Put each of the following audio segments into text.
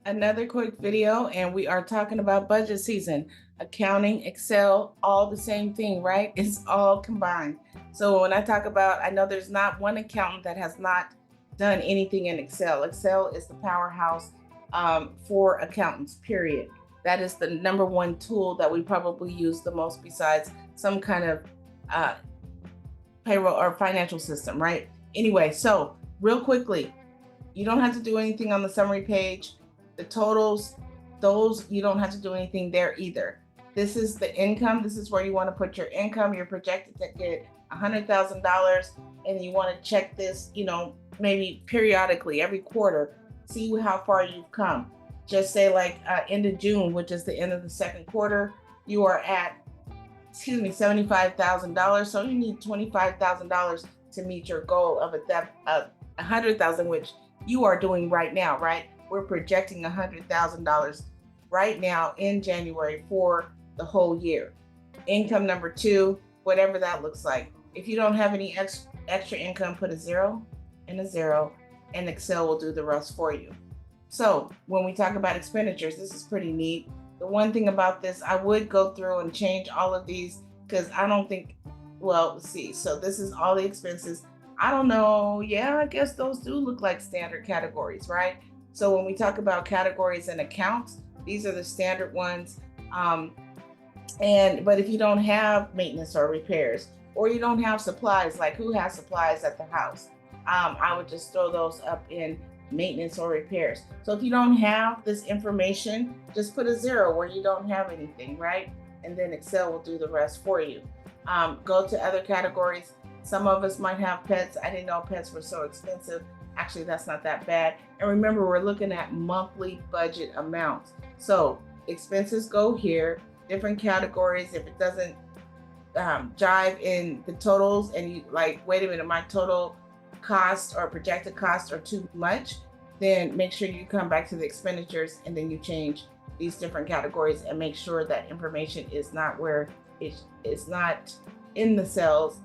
Another quick video, and we are talking about budget season. Accounting, Excel, all the same thing, right? It's all combined. So when I talk about, I know there's not one accountant that has not done anything in Excel. Excel is the powerhouse for accountants, period. That is the number one tool that we probably use the most besides some kind of uh, payroll or financial system, right? Anyway, so real quickly, you don't have to do anything on the summary page. The totals, those you don't have to do anything there either. This is the income. This is where you want to put your income. You're projected to get $100,000, and you want to check this, maybe periodically every quarter, see how far you've come. Just say like end of June, which is the end of the second quarter, you are at, $75,000. So you need $25,000 to meet your goal of a 100,000, which you are doing right now, right? We're projecting $100,000 right now in January for the whole year. Income number two, whatever that looks like. If you don't have any extra income, put a 0 and a 0, and Excel will do the rest for you. So when we talk about expenditures, this is pretty neat. The one thing about this, I would go through and change all of these because I don't think, well, let's see. So this is all the expenses. I don't know. Yeah, I guess those do look like standard categories, right? So when we talk about categories and accounts, these are the standard ones. But if you don't have maintenance or repairs, or you don't have supplies, like who has supplies at the house, I would just throw those up in maintenance or repairs. So if you don't have this information, just put a 0 where you don't have anything, right? And then Excel will do the rest for you. Go to other categories. Some of us might have pets. I didn't know pets were so expensive. Actually, that's not that bad. And remember, we're looking at monthly budget amounts. So expenses go here, different categories. If it doesn't jive in the totals and you like, wait a minute, my total cost or projected costs are too much, then make sure you come back to the expenditures and then you change these different categories and make sure that information is not where it's not in the cells.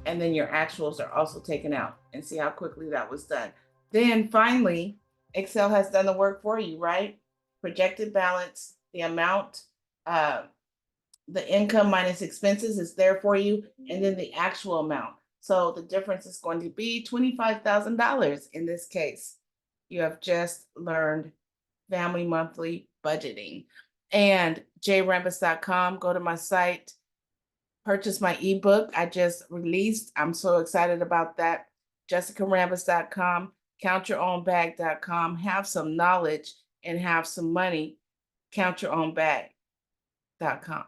And then your actuals are also taken out, and see how quickly that was done. Then finally, Excel has done the work for you, right? Projected balance, the amount, the income minus expenses is there for you, and then the actual amount. So the difference is going to be $25,000 in this case. You have just learned family monthly budgeting. And JRambus.com, go to my site, purchase my ebook I just released. I'm so excited about that. JessicaRambus.com, countyourownbag.com. Have some knowledge and have some money. Countyourownbag.com.